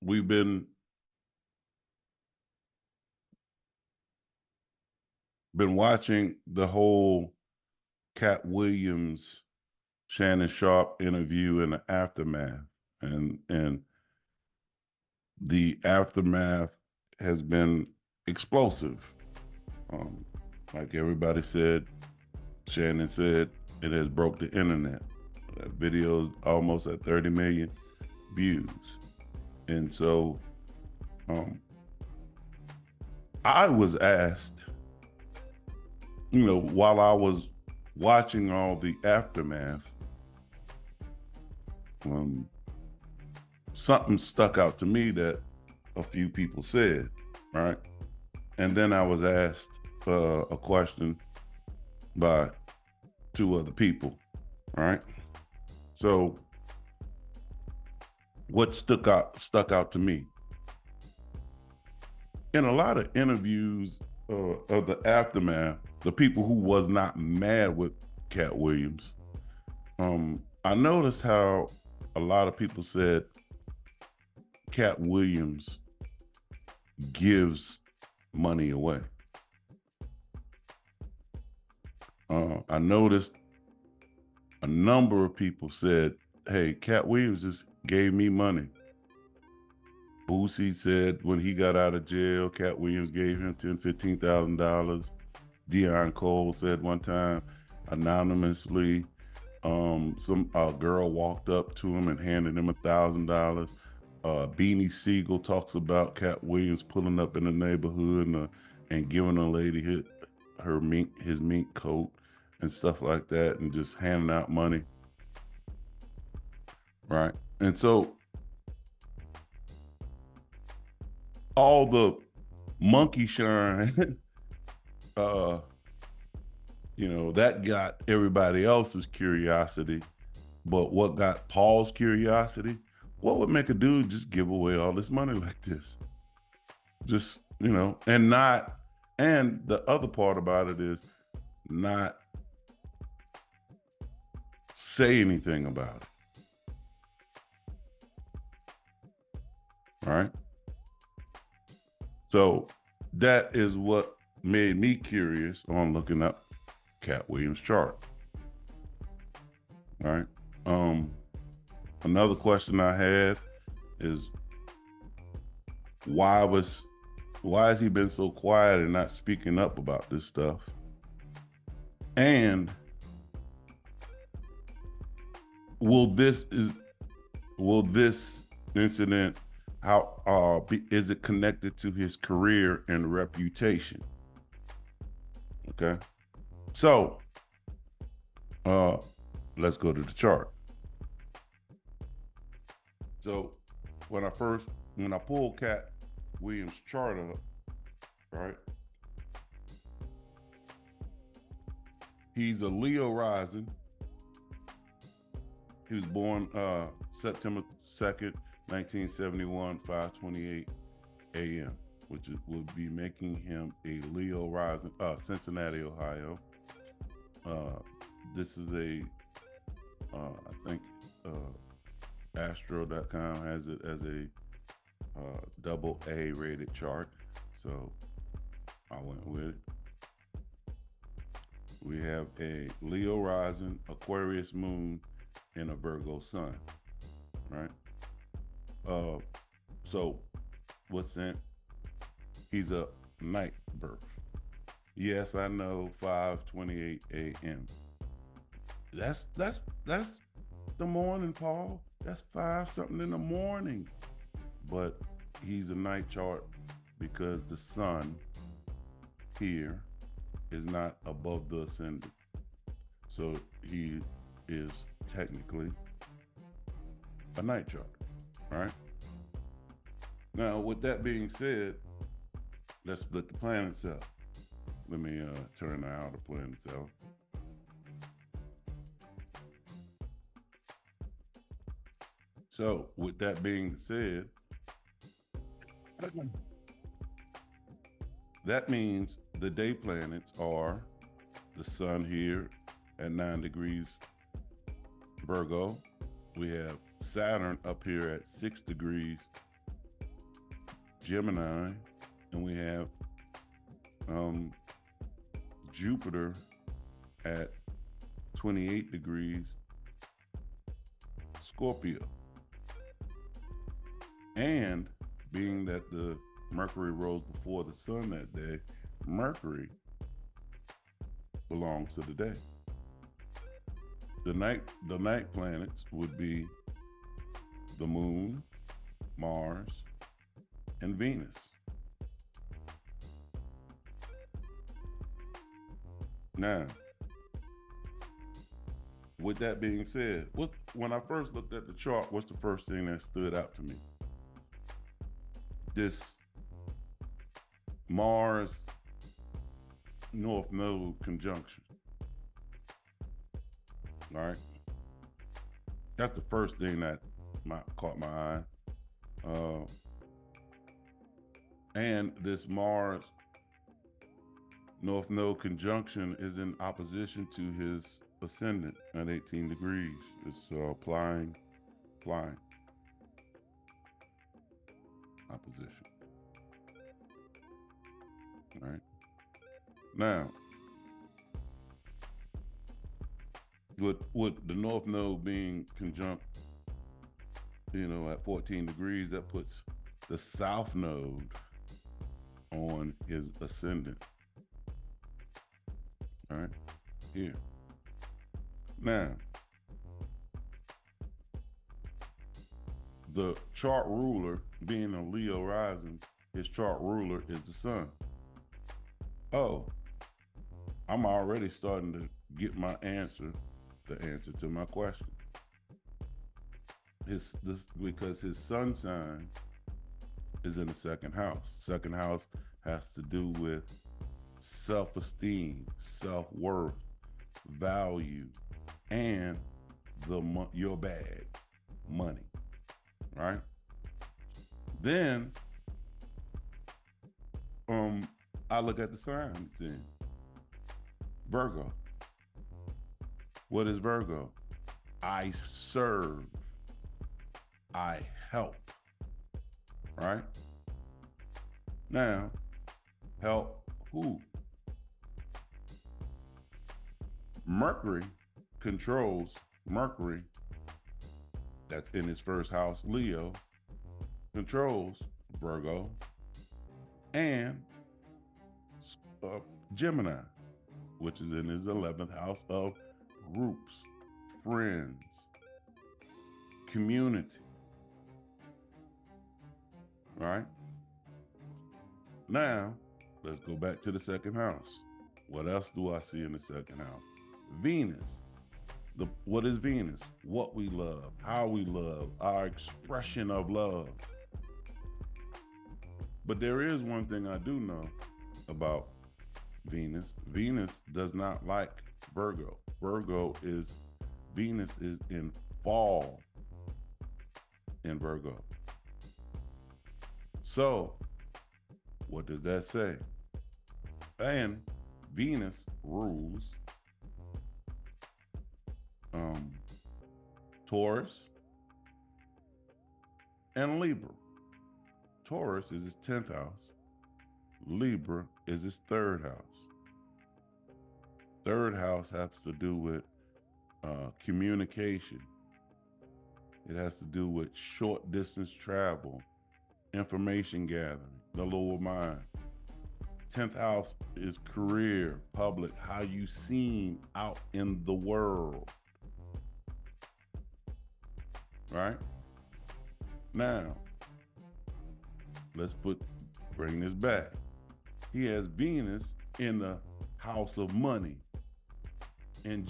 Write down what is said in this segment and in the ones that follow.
we've been watching the whole Cat Williams, Shannon Sharpe interview in the aftermath, and the aftermath has been explosive. Um, like everybody said, Shannon said it has broke the internet. That video is almost at 30 million views, and so um, I was asked, while I was watching all the aftermath, um, something stuck out to me that a few people said, right? And then I was asked a question by two other people, right? So what stuck out to me in a lot of interviews of the aftermath, the people who was not mad with Cat Williams, I noticed how a lot of people said Cat Williams gives money away. I noticed a number of people said, hey, Cat Williams just gave me money. Boosie said when he got out of jail, Cat Williams gave him $10,000, $15,000. Dion Cole said one time anonymously, some girl walked up to him and handed him $1,000. Beanie Siegel talks about Cat Williams pulling up in the neighborhood and giving a lady his mink coat and stuff like that, and just handing out money, right? And so all the monkey shine, that got everybody else's curiosity. But what got Paul's curiosity? What would make a dude just give away all this money like this? Just, and the other part about it is not say anything about it. All right. So that is what made me curious on looking up Cat Williams' chart. All right. Another question I had is why has he been so quiet and not speaking up about this stuff? And will this incident, is it connected to his career and reputation? Okay, so let's go to the chart. So when I pulled Cat Williams' chart up, right? He's a Leo rising. He was born September 2nd, 1971, 5:28 a.m., which would be making him a Leo rising, Cincinnati, Ohio. This is I think Astro.com has it as a double A rated chart, so I went with it. We have a Leo rising, Aquarius moon, and a Virgo sun, right? So what's that? He's a night birth. Yes, I know, 5:28 a.m. That's the morning, Paul. That's 5 something in the morning. But he's a night chart because the sun here is not above the ascendant. So he is technically a night chart, right? Now, with that being said, let's split the planets up. Let me turn the outer planets out. So, with that being said, that means the day planets are the sun here at 9 degrees Virgo. We have Saturn up here at 6 degrees Gemini, and we have Jupiter at 28 degrees Scorpio. And being that the Mercury rose before the sun that day, Mercury belongs to the day. The night planets would be the Moon, Mars, and Venus. Now, with that being said, when I first looked at the chart, what's the first thing that stood out to me? This Mars North Node conjunction. All right. That's the first thing that caught my eye. And this Mars North Node conjunction is in opposition to his ascendant at 18 degrees. It's applying opposition. All right. Now, with the North Node being conjunct, at 14 degrees, that puts the South Node on his ascendant. All right, here. Now, the chart ruler, being a Leo rising, his chart ruler is the sun. Oh, I'm already starting to get the answer to my question. Because his sun sign is in the second house. Second house has to do with self-esteem, self-worth, value, and your bag, money, right? Then, I look at the signs then. Virgo. What is Virgo? I serve. I help. Right? Now, help who? Mercury controls Mercury, that's in his first house, Leo, controls Virgo and Gemini, which is in his 11th house of groups, friends, community. Right? Now, let's go back to the second house. What else do I see in the second house? Venus. What is Venus? What we love, how we love, our expression of love. But there is one thing I do know about Venus. Venus does not like Virgo. Venus is in fall in Virgo. So, what does that say? And Venus rules Taurus and Libra. Taurus is his 10th house. Libra is his 3rd house. 3rd house has to do with communication. It has to do with short distance travel, information gathering, the lower mind. 10th house is career, public, how you seen out in the world. Right? Now, let's bring this back. He has Venus in the house of money in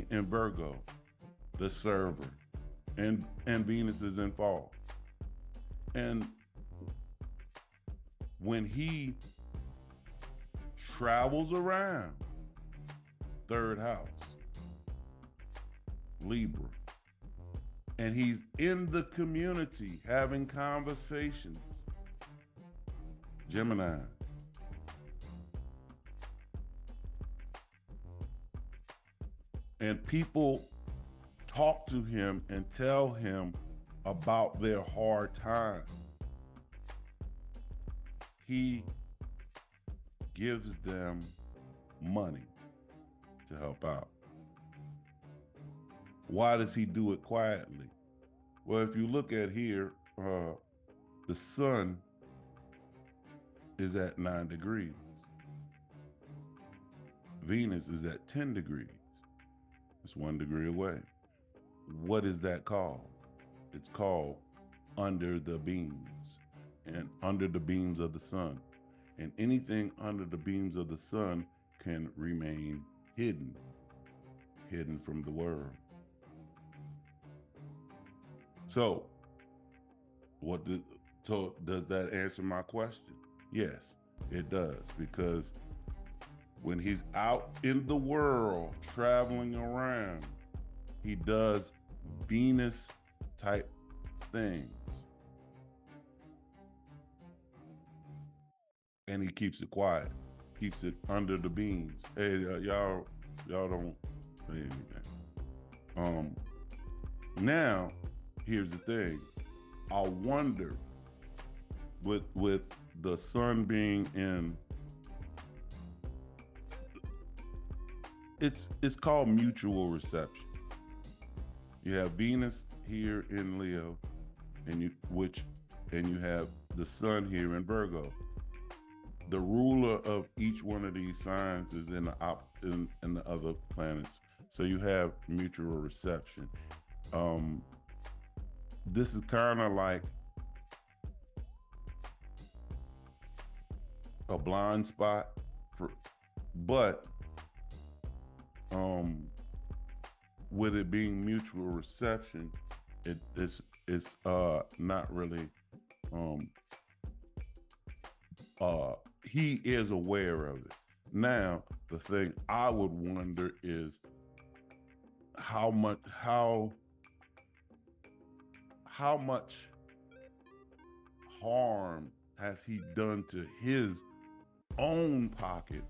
in Virgo, the server, and Venus is in fall. And when he travels around, 3rd house, Libra, and he's in the community having conversations, Gemini. And people talk to him and tell him about their hard time. he gives them money to help out. Why does he do it quietly? Well, if you look at here, the sun is at 9 degrees. Venus is at 10 degrees. It's 1 degree away. What is that called? It's called under the beams, and under the beams of the sun. And anything under the beams of the sun can remain hidden from the world. So, does that answer my question? Yes, it does, because when he's out in the world traveling around, he does Venus type things. And he keeps it quiet, keeps it under the beams. Hey, y'all don't say anything. Now, here's the thing. I wonder, with the sun being in, it's called mutual reception. You have Venus here in Leo, and you have the sun here in Virgo. The ruler of each one of these signs is in the other planets, so you have mutual reception. This is kind of like a blind spot, but with it being mutual reception, it's not really. He is aware of it. Now, the thing I would wonder is how much harm has he done to his own pocket,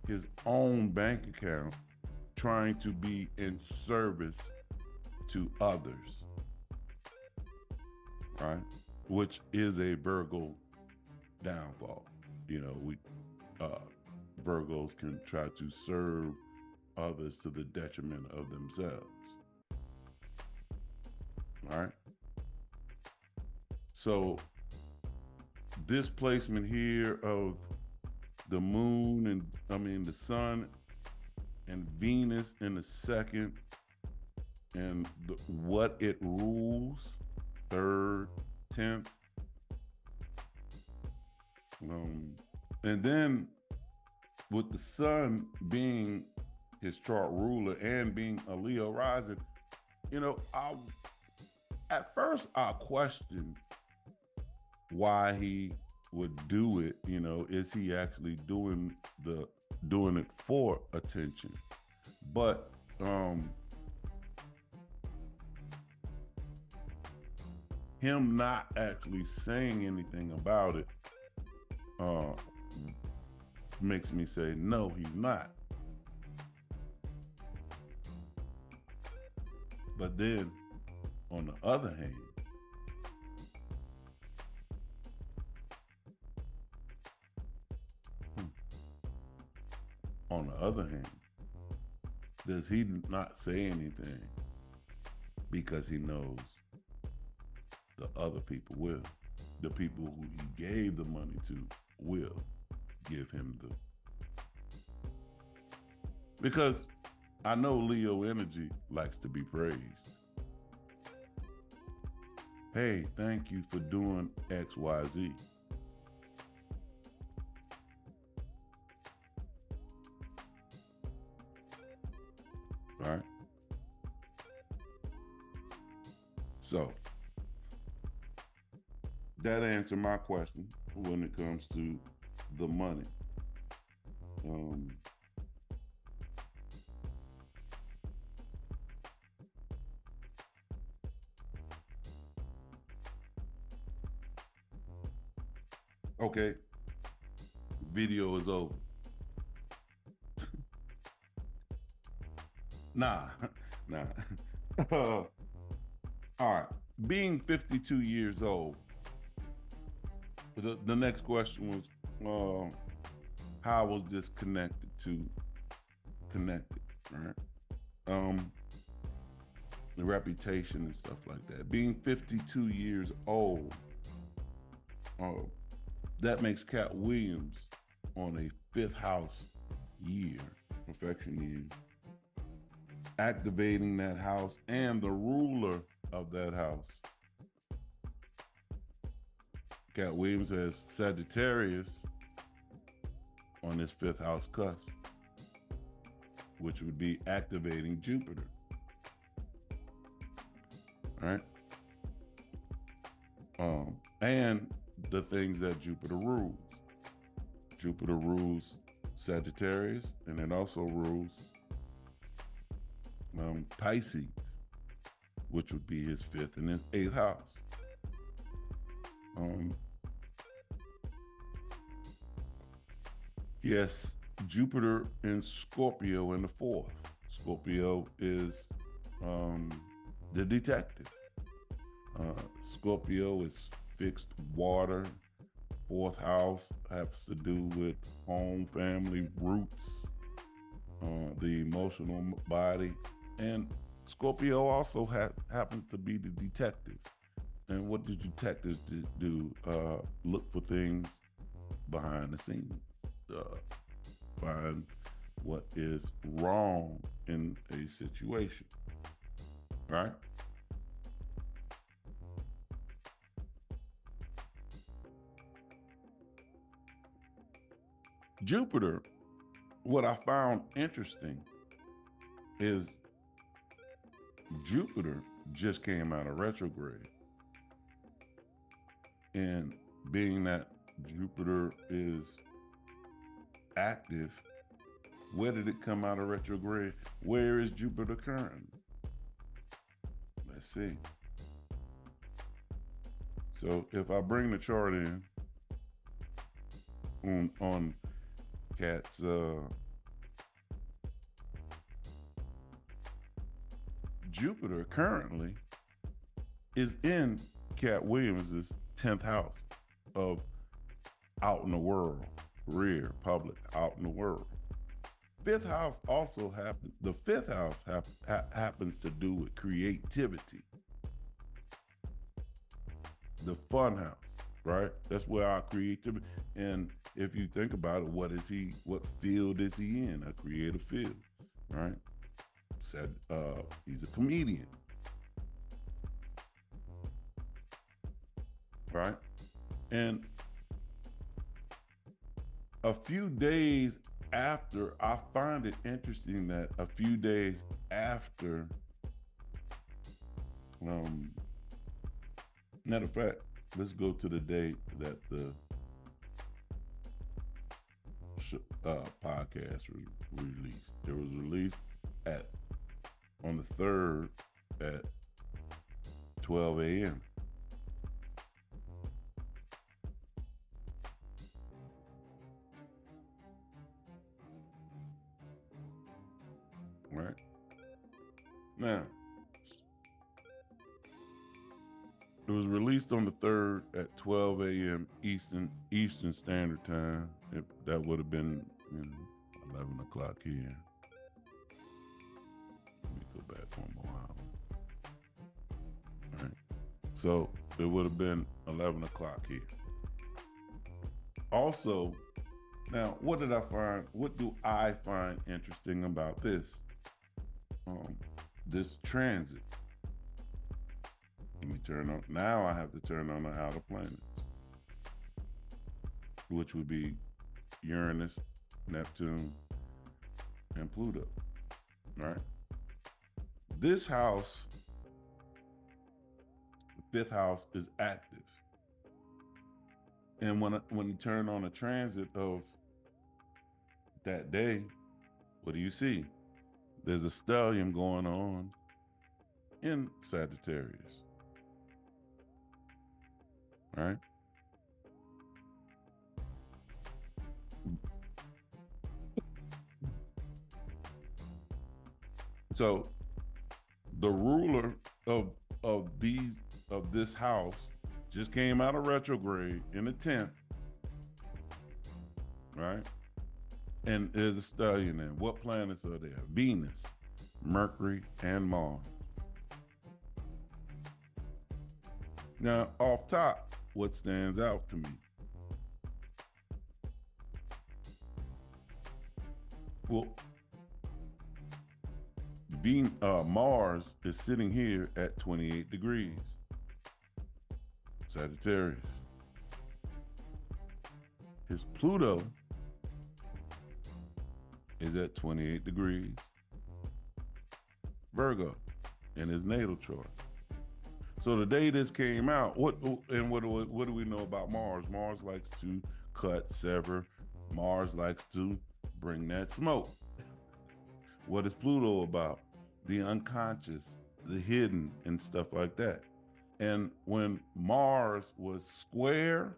his own bank account, trying to be in service to others, right? Which is a Virgo downfall. You know, Virgos can try to serve others to the detriment of themselves. All right. So this placement here of the moon the sun and Venus in the second, and what it rules, 3rd, 10th. And then with the sun being his chart ruler and being a Leo rising, at first I questioned why he would do it. Is he actually doing it for attention? But him not actually saying anything about it makes me say, no, he's not. But then, on the other hand, does he not say anything because he knows the other people will? The people who he gave the money to will give him because I know Leo energy likes to be praised. Hey, thank you for doing XYZ. All right. So that answered my question when it comes to the money. Okay, video is over. Nah. All right, being 52 years old, the next question was, uh, how was this connected, right? Um, the reputation and stuff like that. Being 52 years old, uh, that makes Cat Williams on a fifth house year, perfection year, activating that house and the ruler of that house. Cat Williams has Sagittarius on his fifth house cusp, which would be activating Jupiter. Right? And the things that Jupiter rules. Jupiter rules Sagittarius, and it also rules Pisces, which would be his fifth and his eighth house. Yes, Jupiter in Scorpio in the fourth. Scorpio is the detective. Scorpio is fixed water. Fourth house has to do with home, family, roots, the emotional body. And Scorpio also happens to be the detective. And what do detectives do? Look for things behind the scenes. Find what is wrong in a situation, right? Jupiter, what I found interesting is Jupiter just came out of retrograde. And being that Jupiter is active, where did it come out of retrograde? Where is Jupiter currently? Let's see. So if I bring the chart in on Cat's Jupiter currently is in Cat Williams's 10th house of out in the world, career, public, out in the world. Fifth house also happens, the fifth house happens to do with creativity. The fun house, right? That's where our creativity, and if you think about it, what field is he in? A creative field, right? He's a comedian, right? And a few days after, I find it interesting that a few days after, matter of fact, let's go to the day that the podcast was released. It was released on the 3rd at 12 a.m. Right? Now, it was released on the 3rd at 12 a.m. Eastern Standard Time. That would have been 11 o'clock here. Let me go back one more hour. All right. So it would have been 11 o'clock here. Also, now, what did I find? What do I find interesting about this? This transit. Let me turn on. Now I have to turn on the outer planets, which would be Uranus, Neptune, and Pluto. Right? This house, the fifth house, is active. And when you turn on a transit of that day, what do you see? There's a stellium going on in Sagittarius. Right? So the ruler of this house just came out of retrograde in the 10th, right? And there's a stallion there. What planets are there? Venus, Mercury, and Mars. Now, off top, what stands out to me? Well, Mars is sitting here at 28 degrees, Sagittarius. His Pluto is at 28 degrees, Virgo, in his natal chart. So the day this came out, what do we know about Mars? Mars likes to cut, sever. Mars likes to bring that smoke. What is Pluto about? The unconscious, the hidden, and stuff like that. And when Mars was square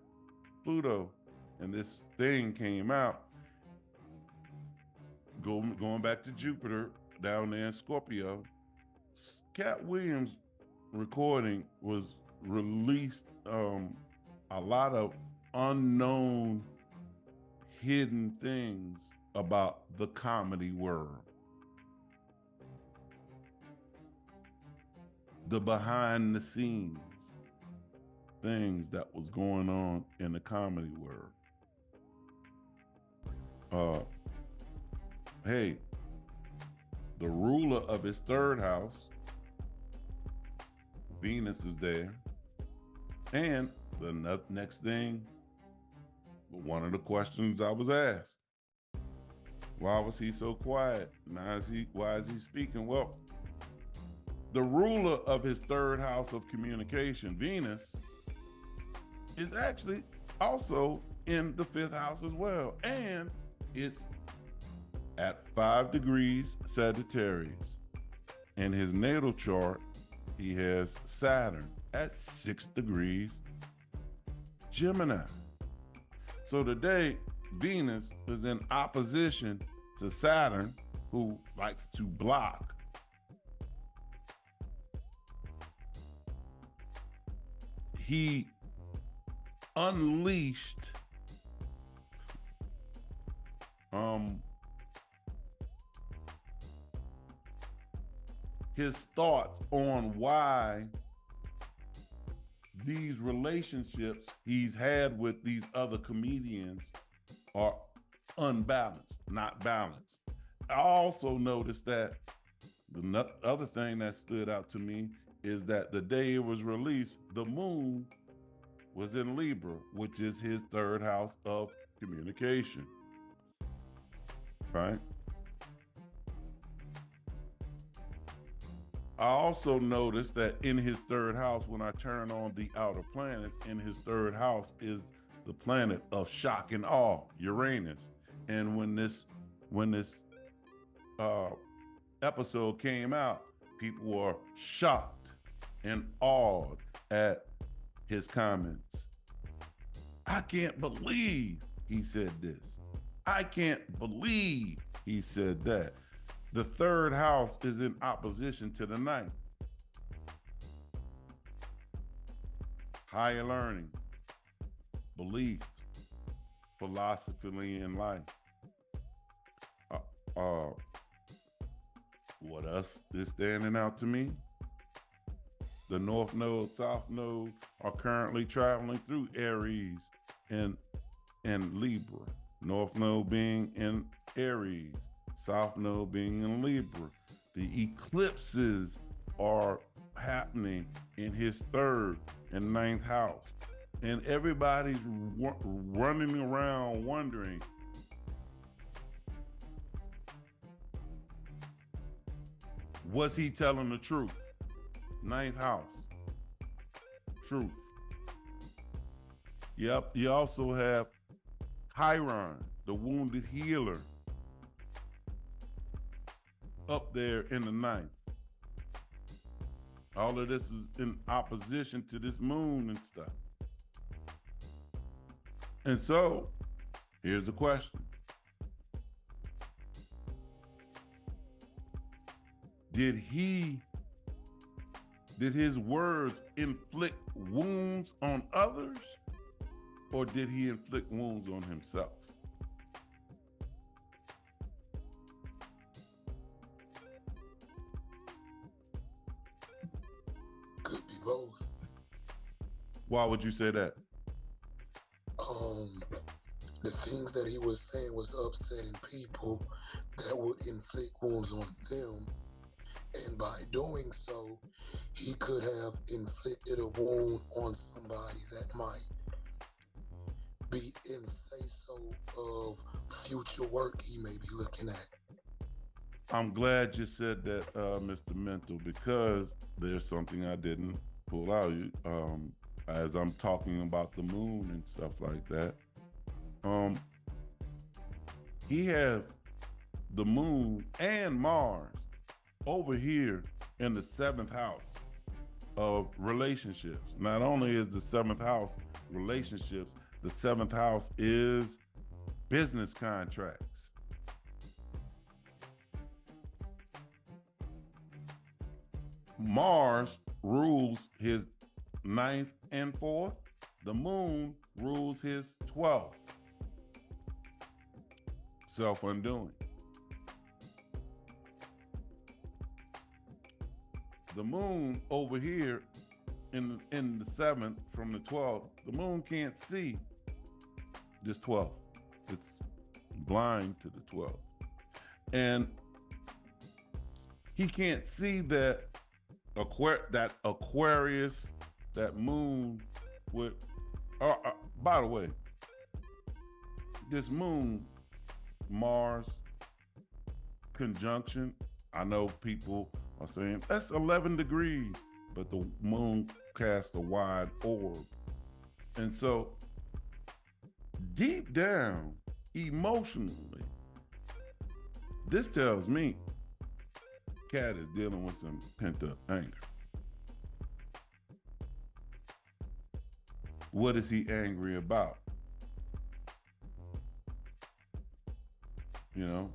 Pluto and this thing came out, going back to Jupiter down there in Scorpio, Cat Williams' recording was released a lot of unknown, hidden things about the comedy world. The behind the scenes things that was going on in the comedy world. Hey, the ruler of his third house, Venus, is there. And the next thing, one of the questions I was asked, why was he so quiet? Why is he speaking? Well, the ruler of his third house of communication, Venus, is actually also in the fifth house as well. And it's at 5 degrees Sagittarius. In his natal chart, he has Saturn at 6 degrees Gemini. So today, Venus is in opposition to Saturn, who likes to block. He unleashed his thoughts on why these relationships he's had with these other comedians are unbalanced, not balanced. I also noticed that the other thing that stood out to me is that the day it was released, the moon was in Libra, which is his third house of communication, right? I also noticed that in his third house, when I turn on the outer planets, in his third house is the planet of shock and awe, Uranus. And when this episode came out, people were shocked and awed at his comments. I can't believe he said this. I can't believe he said that. The third house is in opposition to the ninth. Higher learning, belief, philosophy in life. What else is standing out to me? The North Node, South Node are currently traveling through Aries and Libra. North Node being in Aries, South Node being in Libra. The eclipses are happening in his third and ninth house. And everybody's running around wondering, was he telling the truth? Ninth house, truth. Yep, you also have Chiron, the wounded healer, up there in the ninth. All of this is in opposition to this moon and stuff. And so, here's the question. Did his words inflict wounds on others, or did he inflict wounds on himself? Why would you say that? The things that he was saying was upsetting people that would inflict wounds on them. And by doing so, he could have inflicted a wound on somebody that might be in say-so of future work he may be looking at. I'm glad you said that, Mr. Mental, because there's something I didn't pull out. As I'm talking about the moon and stuff like that. He has the moon and Mars over here in the 7th house of relationships. Not only is the 7th house relationships, the 7th house is business contracts. Mars rules his 9th and 4th. The moon rules his 12th. Self-undoing. The moon over here in the 7th from the 12th, the moon can't see this 12th. It's blind to the 12th. And he can't see that Aquarius, that moon with, by the way, this moon, Mars conjunction, I know people are saying that's 11 degrees, but the moon casts a wide orb. And so deep down, emotionally, this tells me Cat is dealing with some pent-up anger. What is he angry about? You know,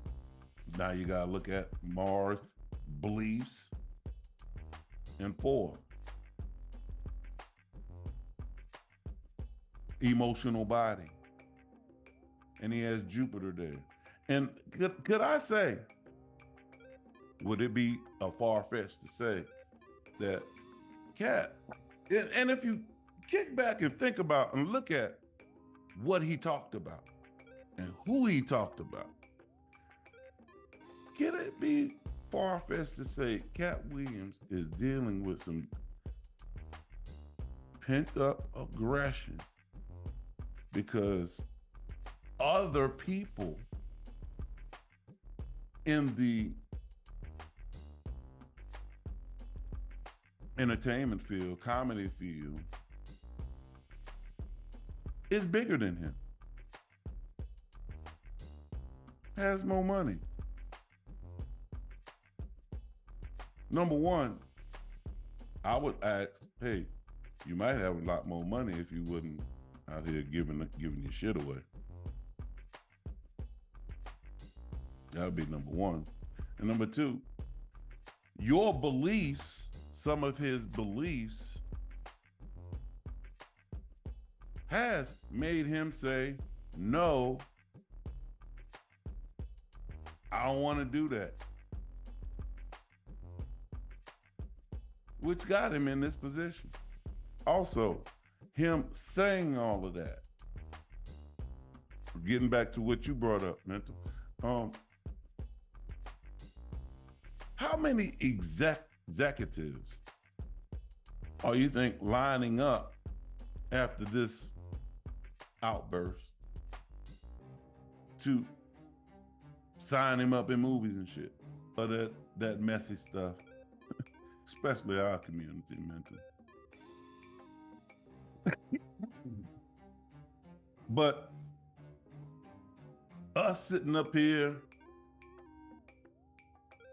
now you gotta look at Mars beliefs and 4. Emotional body. And he has Jupiter there. And could I say, would it be a far-fetched to say that Cat, and if you kick back and think about and look at what he talked about and who he talked about, can it be far-fetched to say Cat Williams is dealing with some pent-up aggression because other people in the entertainment field, comedy field, is bigger than him, has more money? Number one, I would ask, hey, you might have a lot more money if you wouldn't out here giving your shit away. That would be number one. And number two, your beliefs, some of his beliefs, has made him say, no, I don't want to do that. Which got him in this position. Also, him saying all of that, getting back to what you brought up, Mental, how many executives are you think lining up after this outburst to sign him up in movies and shit? But that messy stuff, especially our community, Mental. But us sitting up here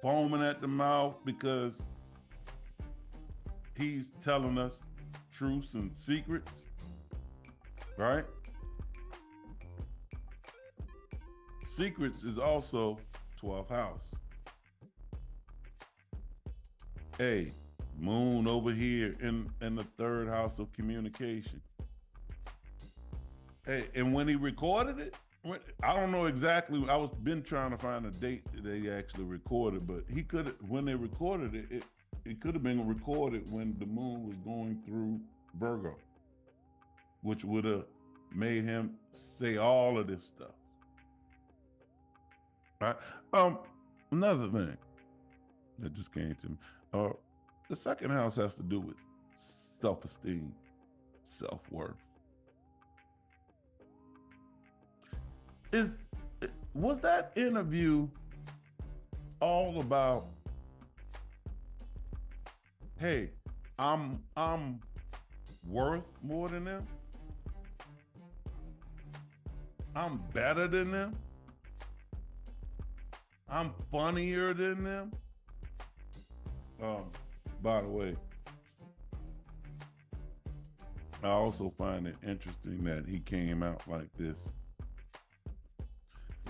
foaming at the mouth because he's telling us truths and secrets, right? Secrets is also 12th house. Hey, moon over here in the 3rd house of communication. Hey, and when he recorded it, I don't know exactly. I was been trying to find a date that they actually recorded, but he could, when they recorded it, it could have been recorded when the moon was going through Virgo. which would have made him say all of this stuff. Right? Another thing that just came to me. The second house has to do with self-esteem, self-worth. Was that interview all about, hey, I'm worth more than them? I'm better than them? I'm funnier than them? By the way, I also find it interesting that he came out like this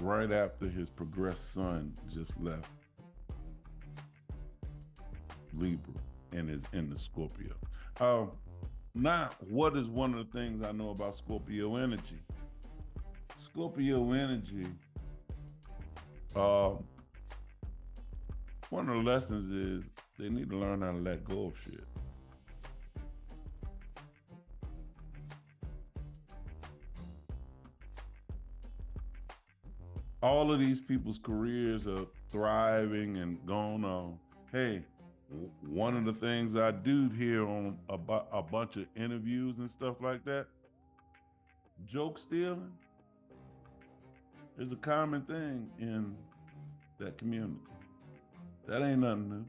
right after his progressed son just left Libra and is in the Scorpio. Now, what is one of the things I know about Scorpio energy? Scorpio energy, one of the lessons is they need to learn how to let go of shit. All of these people's careers are thriving and going on. Hey, one of the things I do here on a bunch of interviews and stuff like that, joke stealing is a common thing in that community. That ain't nothing new.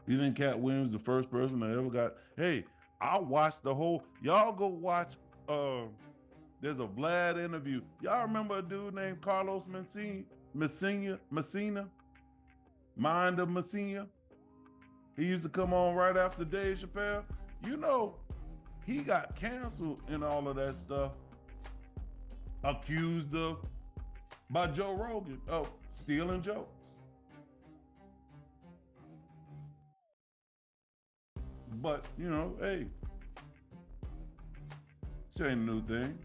You think Cat Williams the first person that ever got, hey, I watched the whole, y'all go watch, there's a Vlad interview. Y'all remember a dude named Carlos Messina? Mind of Messina? He used to come on right after Dave Chappelle. You know, he got canceled and all of that stuff, accused of, by Joe Rogan, of stealing jokes. But, you know, hey, this ain't a new thing.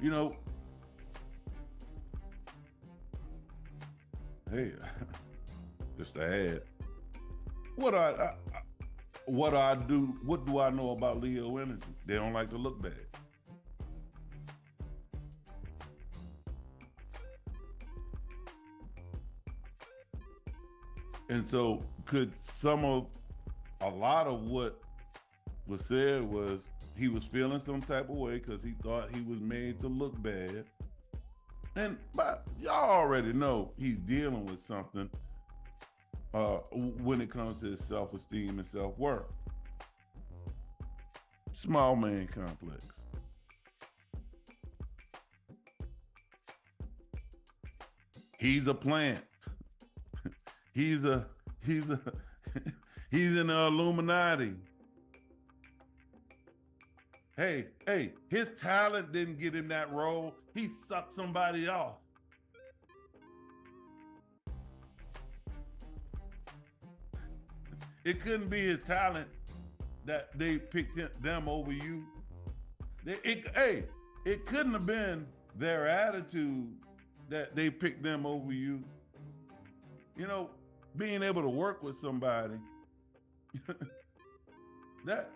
You know, hey, just to add, what do I know about Leo energy? They don't like to look bad. And so could a lot of what was said was he was feeling some type of way because he thought he was made to look bad. But y'all already know he's dealing with something when it comes to his self-esteem and self-worth. Small man complex. He's a plant. He's in the Illuminati. Hey, his talent didn't get him that role. He sucked somebody off. It couldn't be his talent that they picked them over you. It couldn't have been their attitude that they picked them over you. You know, being able to work with somebody, that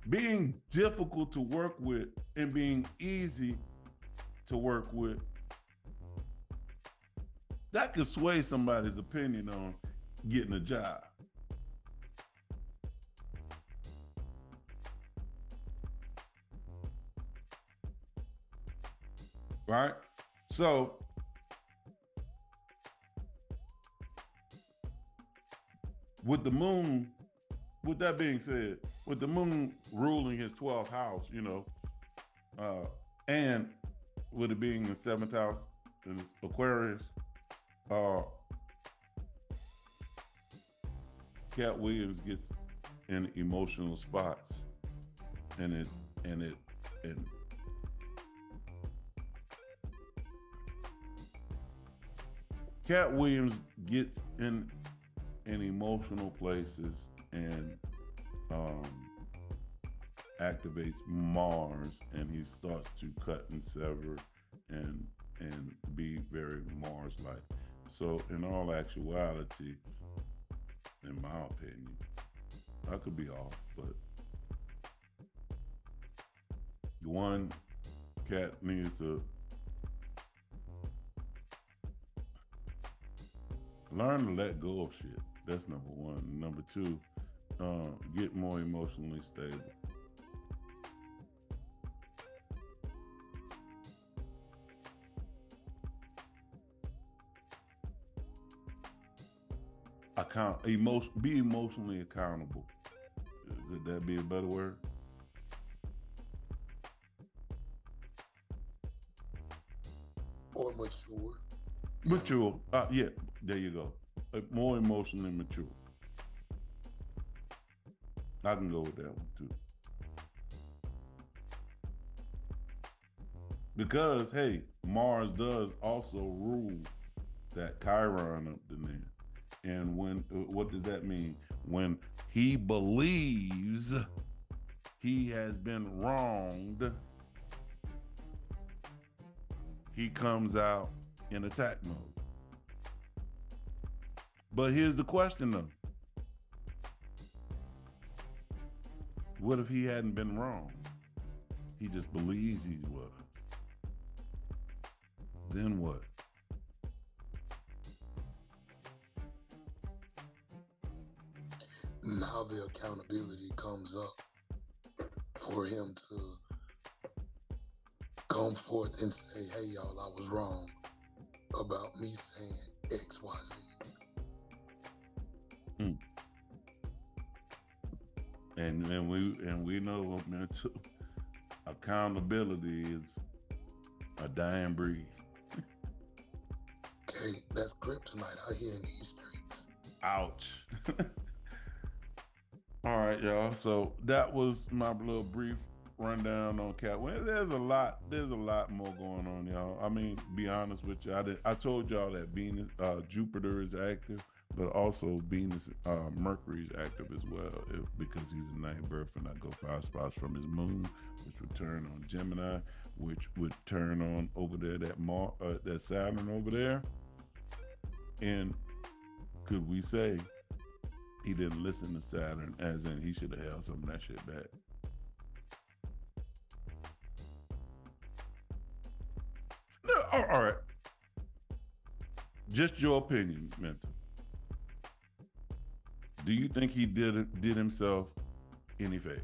being difficult to work with and being easy to work with, that could sway somebody's opinion on getting a job. Right? So, with the moon, with that being said, with the moon ruling his 12th house, you know, and with it being the 7th house in Aquarius, Cat Williams gets in emotional spots, and Cat Williams gets in emotional places and activates Mars, and he starts to cut and sever and be very Mars-like. So in all actuality, in my opinion, I could be off, but one, cat needs to learn to let go of shit. That's number one. Number two, get more emotionally stable. Be emotionally accountable. Could that be a better word? Or mature. Mature. Yeah, there you go. More emotionally mature. I can go with that one too. Because hey, Mars does also rule that Chiron up the there. And when what does that mean? When he believes he has been wronged, he comes out in attack mode. But here's the question though. What if he hadn't been wrong? He just believes he was. Then what? Now the accountability comes up for him to come forth and say, hey, y'all, I was wrong about me saying X, Y, Z. And we know mental accountability is a dying breed. Okay, that's kryptonite out here in these streets. Ouch. All right, y'all. So that was my little brief rundown on Cat. Well, there's a lot more going on, y'all. I mean, to be honest with you, I told y'all that Venus, Jupiter is active, but also Venus, Mercury is active as well, because he's a ninth birth, and I go 5 spots from his moon, which would turn on Gemini, which would turn on over there that Saturn over there. And could we say he didn't listen to Saturn, as in he should have held some of that shit back? No, all right. Just your opinion, Mental. Do you think he did himself any favors?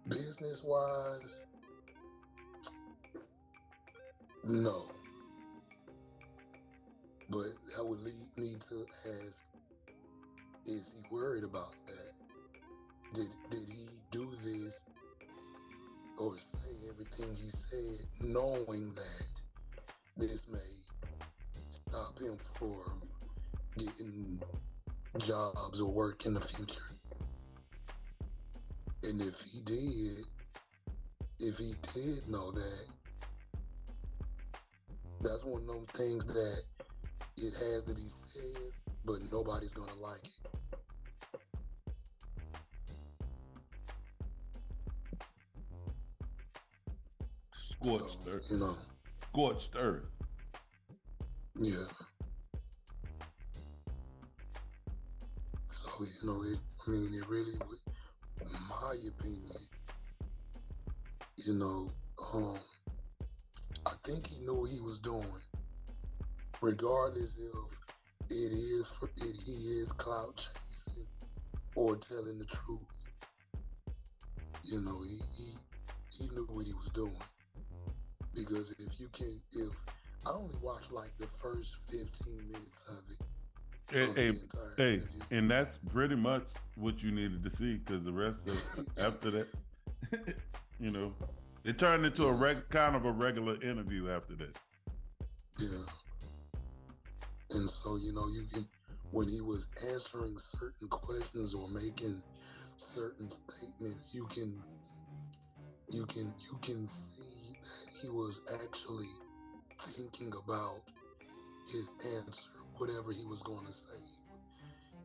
Business-wise, no. But that would lead me to ask, is he worried about that? Did he do this or say everything he said knowing that this may stop him from getting jobs or work in the future? And if he did know that, that's one of those things that it has to be said, but nobody's gonna like it. Scorched earth. You know. Scorched earth. Yeah. So, it really would, in my opinion, I think he knew what he was doing, regardless if he is clout chasing or telling the truth. He knew what he was doing. Because if I only watched like the first 15 minutes of it. And that's pretty much what you needed to see, because the rest of after that, it turned into a kind of a regular interview after that. Yeah. And so, you can, when he was answering certain questions or making certain statements, you can see that he was actually thinking about his answer, whatever he was going to say.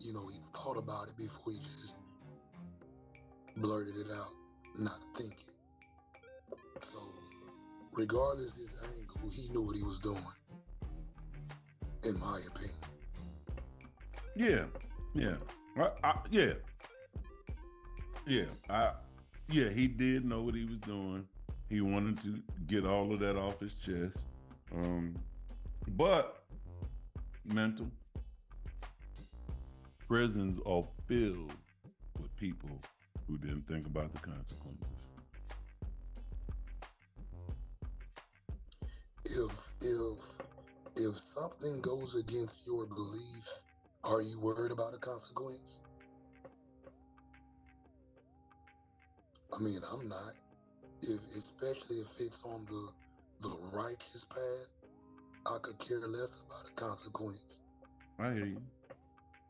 You know, he thought about it before he just blurted it out, not thinking. So, regardless his angle, he knew what he was doing, in my opinion. He did know what he was doing. He wanted to get all of that off his chest. But mental prisons are filled with people who didn't think about the consequences. If something goes against your belief, are you worried about a consequence? I mean, I'm not. Especially if it's on the righteous path, I could care less about a consequence. I hear you.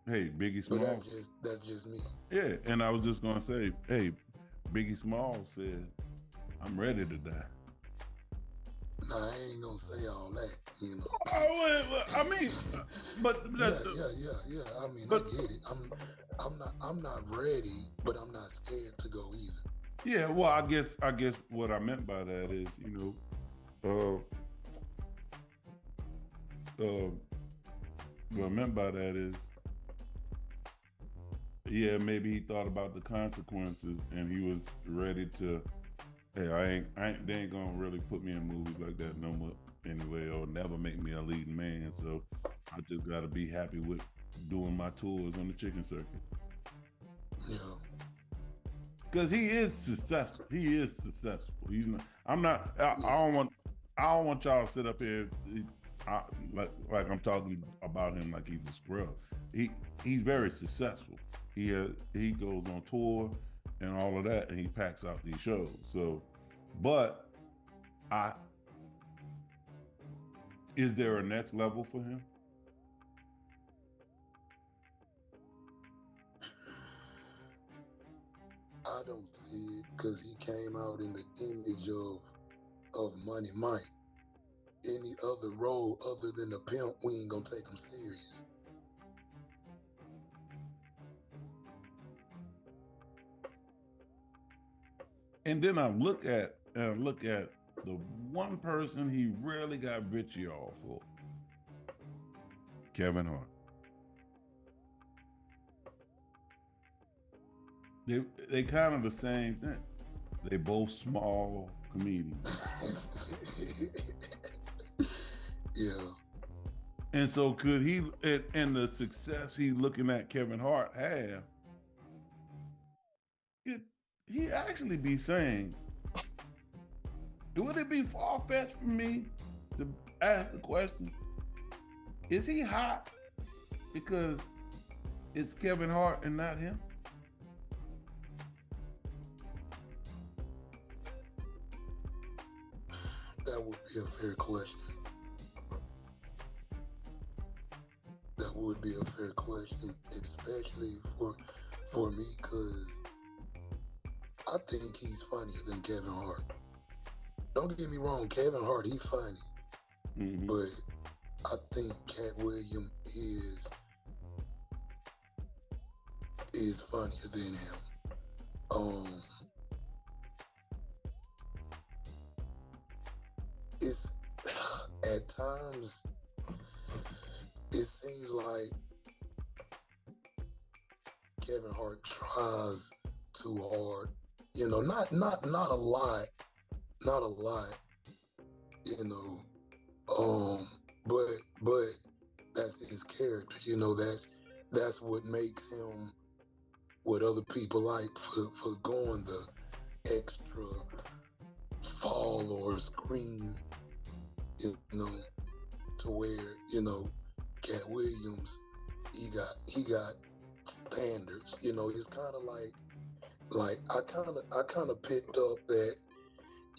Hey, Biggie Smalls. But that's just me. Yeah, and I was just gonna say, hey, Biggie Smalls said, "I'm ready to die." Nah, I ain't gonna say all that, you know. I mean, but yeah. I mean, I get it. I'm not ready, but I'm not scared to go either. Yeah, well, I guess what I meant by that is, what I meant by that is, yeah, maybe he thought about the consequences and he was ready to, hey, they ain't gonna really put me in movies like that no more anyway, or never make me a leading man. So I just gotta be happy with doing my tours on the chicken circuit. Yeah. Because he is successful. He's not. I'm not. I don't want y'all to sit up here like I'm talking about him like he's a scrub. He's very successful. He goes on tour and all of that, and he packs out these shows. So, but is there a next level for him? I don't see it, because he came out in the image of Money Mike. Any other role other than the pimp, we ain't gonna take him serious. And then I look at the one person he really got vitriol for, Kevin Hart. They kind of the same thing. They both small comedians. Yeah. And so could he, and the success he looking at Kevin Hart have, he actually be saying, would it be far-fetched for me to ask the question, is he hot because it's Kevin Hart and not him? That would be a fair question. That would be a fair question, especially for me, because I think he's funnier than Kevin Hart. Don't get me wrong, Kevin Hart, he's funny. Mm-hmm. But I think Cat Williams is funnier than him. It's at times it seems like Kevin Hart tries too hard. You know, not a lot, you know. But that's his character. You know, that's what makes him what other people like for going the extra fall or scream, you know, to where, you know, Cat Williams, he got standards. You know, it's kind of like I kind of picked up that,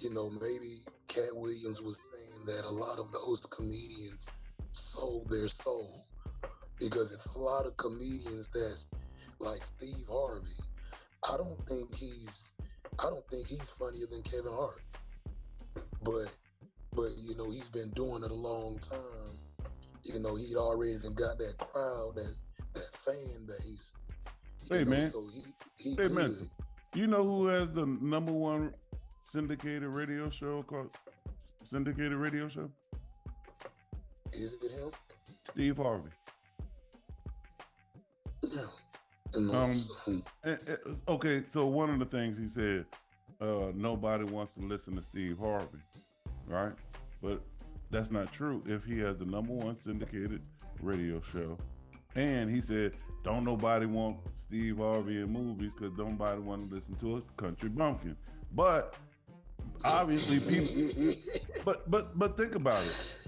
you know, maybe Cat Williams was saying that a lot of those comedians sold their soul, because it's a lot of comedians that's like Steve Harvey. I don't think he's funnier than Kevin Hart, but you know, he's been doing it a long time. You know, he'd already got that crowd, that fan base. Hey, man. So he hey, good. man. You know who has the #1 syndicated radio show called Syndicated Radio Show? Is it him? Steve Harvey. Yeah. Okay, so one of the things he said, nobody wants to listen to Steve Harvey, right? But that's not true if he has the #1 syndicated radio show. And he said, don't nobody want Steve Harvey in movies because nobody want to listen to a country bumpkin. But obviously people, but think about it.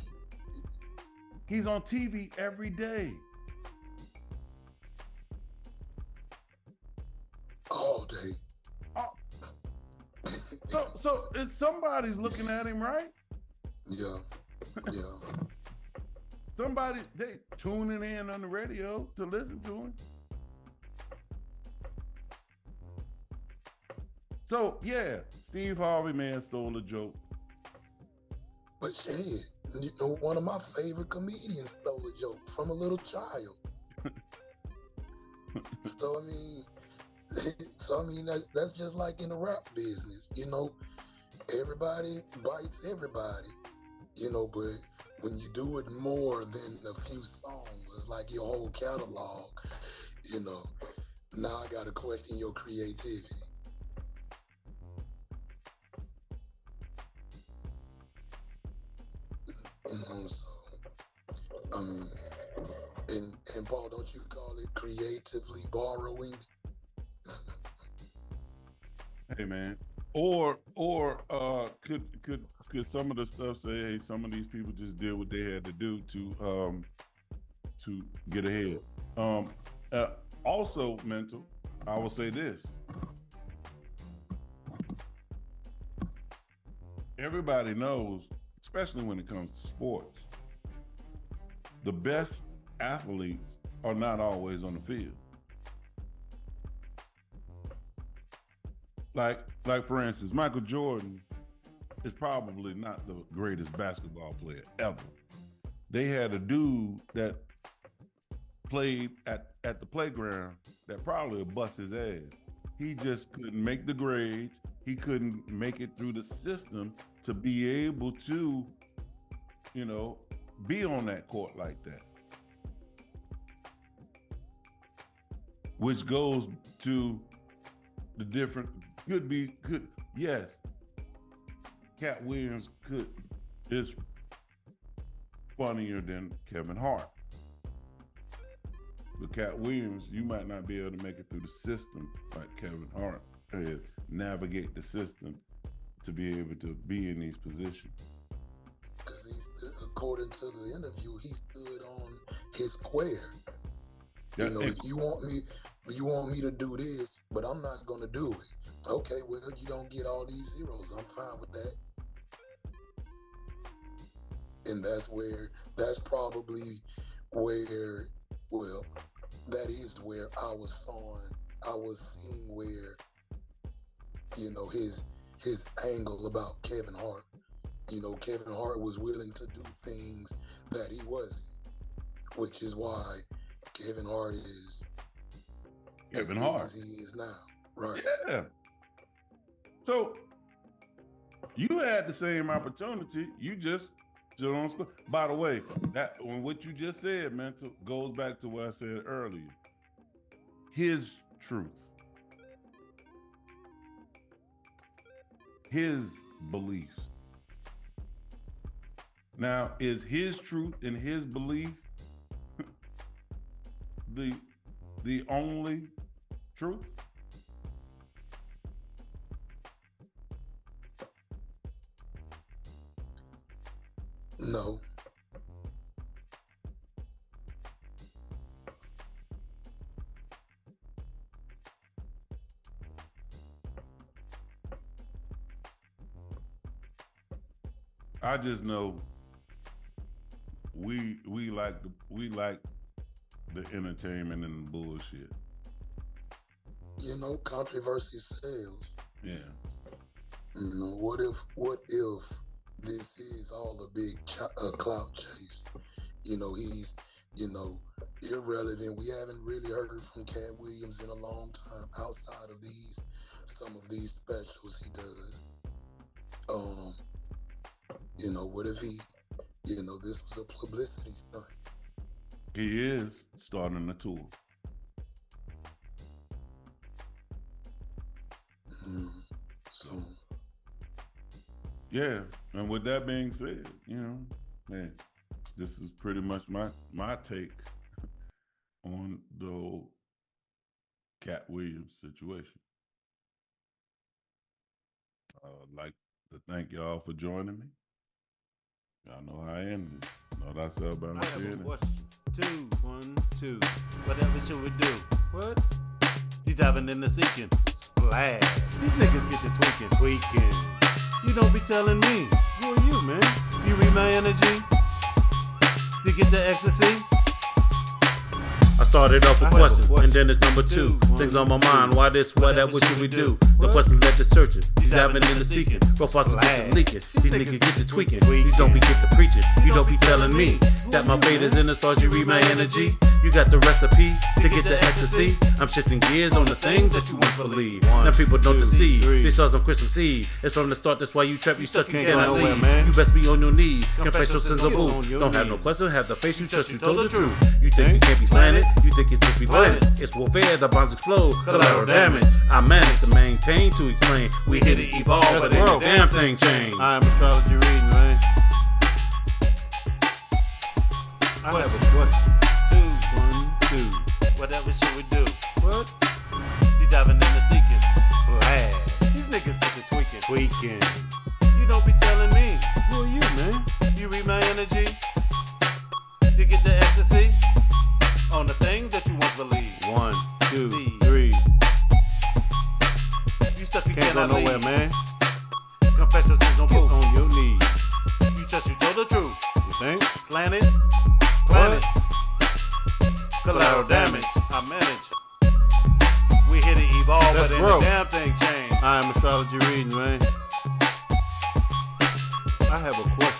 He's on TV every day. All day. So if somebody's looking at him, right? Yeah. Somebody, they tuning in on the radio to listen to him. So yeah, Steve Harvey, man, stole a joke. But shit, you know, one of my favorite comedians stole a joke from a little child. So I mean, that's just like in the rap business, you know. Everybody bites everybody, you know, but when you do it more than a few songs, it's like your whole catalog, you know. Now I gotta question your creativity. You know, so I mean, and Paul, don't you call it creatively borrowing? Hey, man. Or could some of the stuff say, hey, some of these people just did what they had to do to get ahead. Also, mental, I will say this. Everybody knows, especially when it comes to sports, the best athletes are not always on the field. Like for instance, Michael Jordan is probably not the greatest basketball player ever. They had a dude that played at the playground that probably would bust his ass. He just couldn't make the grades. He couldn't make it through the system to be able to, you know, be on that court like that. Which goes to the different, yes, Cat Williams is funnier than Kevin Hart. But Cat Williams, you might not be able to make it through the system like Kevin Hart, navigate the system to be able to be in these positions. Because according to the interview, he stood on his square. You know, you want me to do this, but I'm not going to do it. Okay, well, you don't get all these zeros. I'm fine with that. And that's probably where, well, that is where I was seeing where, you know, his angle about Kevin Hart. You know, Kevin Hart was willing to do things that he wasn't, which is why Kevin Hart is as big as he is now. Right. Yeah. So you had the same opportunity. You just stood on school. By the way, that when what you just said, mental, goes back to what I said earlier. His truth. His beliefs. Now, is his truth and his belief the only truth? No. I just know we like the entertainment and the bullshit. You know, controversy sells. Yeah. You know, what if this is all a big clout chase, He's, irrelevant. We haven't really heard from Cat Williams in a long time outside of some of these specials he does. What if this was a publicity stunt? He is starting a tour. So, yeah, and with that being said, man, this is pretty much my take on the whole Cat Williams situation. I'd like to thank y'all for joining me. Y'all know how I am. Know thyself by I my have a feeling. question. 2, 1, 2. Whatever should we do? What? You diving in the sinking. Splash. These niggas get to tweaking. You don't be telling me. Who are you, man? You read my energy? You get the ecstasy? I started off with questions, and then it's number 2. Things on my mind, why this, why that, what should we do? The questions led to searching, you diving in the seeking. Profiles get to leaking, these niggas get to tweaking. These don't be get to preaching, you don't be telling me that my fate is in the stars, you read my energy. You got the recipe to get the ecstasy. I'm shifting gears on the things that you won't believe. Now people don't deceive, they stars on Christmas Eve. It's from the start, that's why you trap, you stuck, you cannot leave. You best be on your knees, confess your sins of boo. Don't have no question, have the face you trust, you told the truth. You think you can't be slanted, you think it's just be blinded. It's warfare, the bombs explode, collateral damage. I managed to maintain, to explain. We here to evolve, but ain't a damn thing changed. I am astrology reading, man. I have a question. 2, 1, 2. Whatever should we do? What? You diving in the seeking. Splash. These niggas get to tweaking. You don't be telling me. Who are you, man? You read my energy? You get the ecstasy? On the thing that you won't believe. 1, 2, 3. You stuck, you can't go nowhere, leave. Man. Confess your sins on your knees. You trust, you told the truth. You think? Slanted? Planets. Collateral damage. I manage. We here to evolve, but ain't a damn thing changed. I am astrology reading, man. I have a question.